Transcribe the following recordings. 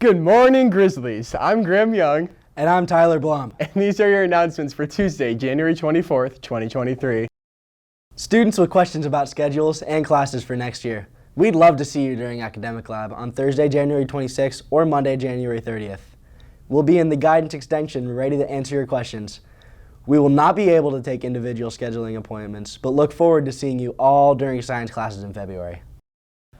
Good morning, Grizzlies. I'm Graham Young. And I'm Tyler Blum. And these are your announcements for Tuesday, January 24th, 2023. Students with questions about schedules and classes for next year, we'd love to see you during Academic Lab on Thursday, January 26th or Monday, January 30th. We'll be in the guidance extension ready to answer your questions. We will not be able to take individual scheduling appointments, but look forward to seeing you all during science classes in February.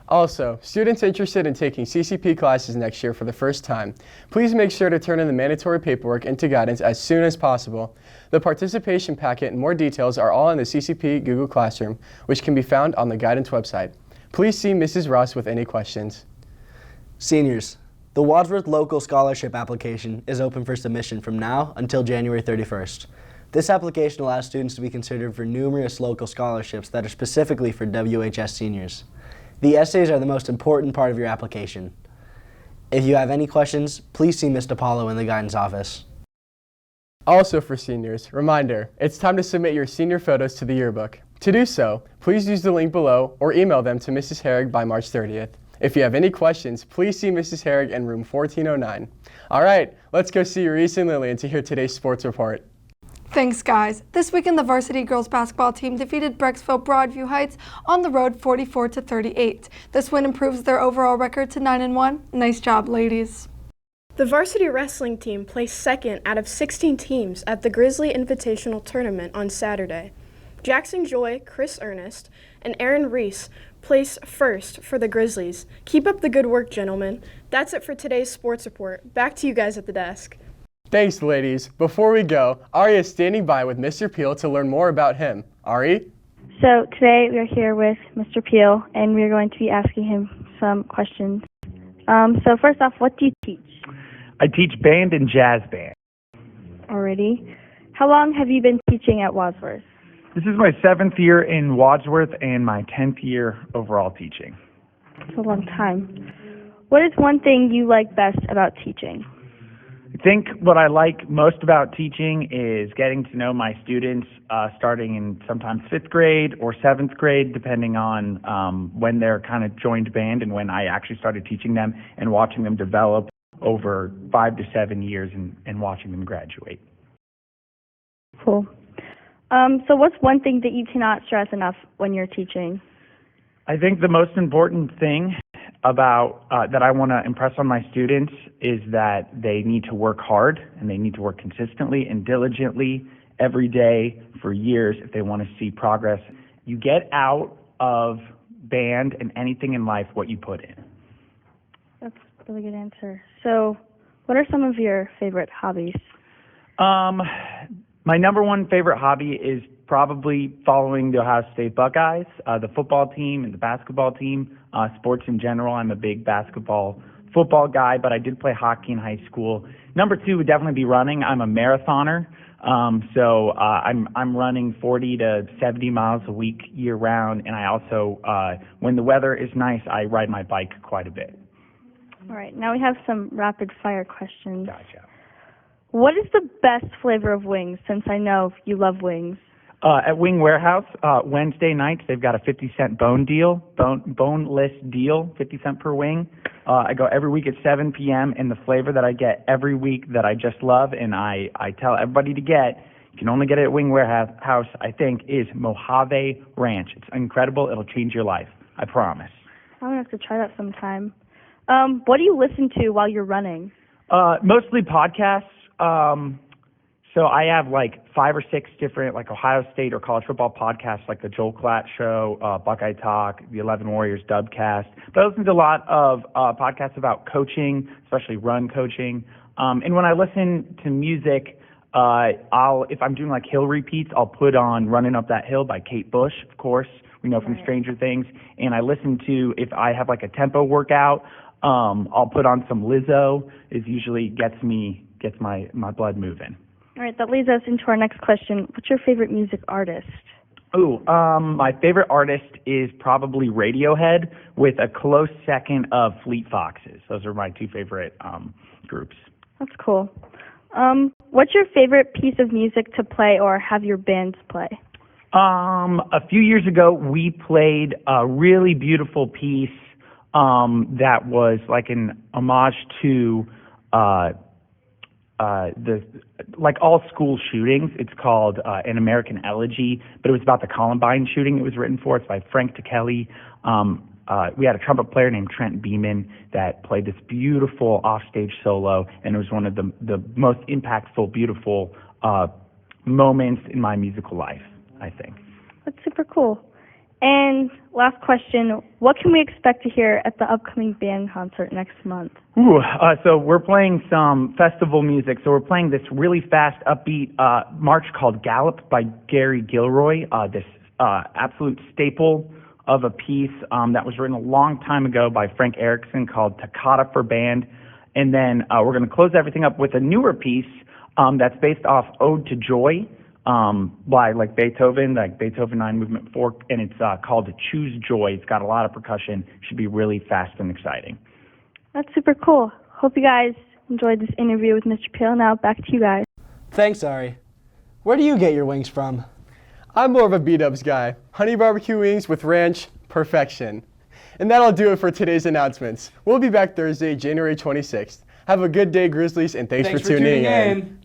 Also, students interested in taking CCP classes next year for the first time, please make sure to turn in the mandatory paperwork into guidance as soon as possible. The participation packet and more details are all in the CCP Google Classroom, which can be found on the guidance website. Please see Mrs. Ross with any questions. Seniors, the Wadsworth Local Scholarship application is open for submission from now until January 31st. This application allows students to be considered for numerous local scholarships that are specifically for WHS seniors. The essays are the most important part of your application. If you have any questions, please see Mr. Apollo in the guidance office. Also for seniors, reminder, it's time to submit your senior photos to the yearbook. To do so, please use the link below or email them to Mrs. Herrig by March 30th. If you have any questions, please see Mrs. Herrig in room 1409. All right, let's go see Reese and Lillian to hear today's sports report. Thanks, guys. This weekend, the varsity girls basketball team defeated Brecksville Broadview Heights on the road 44-38. This win improves their overall record to 9-1. Nice job, ladies. The varsity wrestling team placed second out of 16 teams at the Grizzly Invitational Tournament on Saturday. Jackson Joy, Chris Ernest, and Aaron Reese placed first for the Grizzlies. Keep up the good work, gentlemen. That's it for today's sports report. Back to you guys at the desk. Thanks, ladies. Before we go, Ari is standing by with Mr. Piehl to learn more about him. Ari? So today we are here with Mr. Piehl, and we are going to be asking him some questions. So first off, what do you teach? I teach band and jazz band. Already. How long have you been teaching at Wadsworth? This is my 7th year in Wadsworth and my 10th year overall teaching. It's a long time. What is one thing you like best about teaching? I think what I like most about teaching is getting to know my students starting in sometimes 5th grade or 7th grade, depending on when they're kind of joined band and when I actually started teaching them, and watching them develop over 5 to 7 years and watching them graduate. Cool. So what's one thing that you cannot stress enough when you're teaching? I think the most important thing about that I want to impress on my students is that they need to work hard, and they need to work consistently and diligently every day for years if they want to see progress. You get out of band and anything in life what you put in. That's a really good answer. So what are some of your favorite hobbies? My number one favorite hobby is probably following the Ohio State Buckeyes, the football team and the basketball team, sports in general. I'm a big football guy, but I did play hockey in high school. Number 2 would definitely be running. I'm a marathoner, so I'm running 40 to 70 miles a week year round, and I also, when the weather is nice, I ride my bike quite a bit. All right, now we have some rapid fire questions. Gotcha. What is the best flavor of wings, since I know you love wings? At Wing Warehouse, Wednesday nights, they've got a 50-cent boneless deal, 50 cents per wing. I go every week at 7 p.m., and the flavor that I get every week that I just love, and I tell everybody to get, you can only get it at Wing Warehouse, I think, is Mojave Ranch. It's incredible. It'll change your life. I promise. I'm going to have to try that sometime. What do you listen to while you're running? Mostly podcasts. So I have like 5 or 6 different like Ohio State or college football podcasts, like the Joel Klatt Show, Buckeye Talk, the 11 Warriors Dubcast. But I listen to a lot of podcasts about coaching, especially run coaching. And when I listen to music, if I'm doing like hill repeats, I'll put on "Running Up That Hill" by Kate Bush, of course. We know from Stranger Things. And I listen to, if I have like a tempo workout, I'll put on some Lizzo. It usually gets my blood moving. All right, that leads us into our next question. What's your favorite music artist? My favorite artist is probably Radiohead, with a close second of Fleet Foxes. Those are my 2 favorite groups. That's cool. What's your favorite piece of music to play or have your bands play? A few years ago, we played a really beautiful piece that was like an homage to the like all school shootings. It's called An American Elegy, but it was about the Columbine shooting it was written for. It's by Frank Tekeli. We had a trumpet player named Trent Beeman that played this beautiful offstage solo, and it was one of the most impactful, beautiful moments in my musical life, I think. That's super cool. And last question, what can we expect to hear at the upcoming band concert next month? So we're playing some festival music. So we're playing this really fast, upbeat march called Gallop by Gary Gilroy, this absolute staple of a piece that was written a long time ago by Frank Erickson called Toccata for Band. And then we're going to close everything up with a newer piece that's based off Ode to Joy by Beethoven 9 Movement 4, and it's called Choose Joy. It's got a lot of percussion. Should be really fast and exciting. That's super cool. Hope you guys enjoyed this interview with Mr. Piehl. Now back to you guys. Thanks, Ari. Where do you get your wings from? I'm more of a B-dubs guy. Honey barbecue wings with ranch, perfection. And that'll do it for today's announcements. We'll be back Thursday, January 26th. Have a good day, Grizzlies, and thanks for tuning in.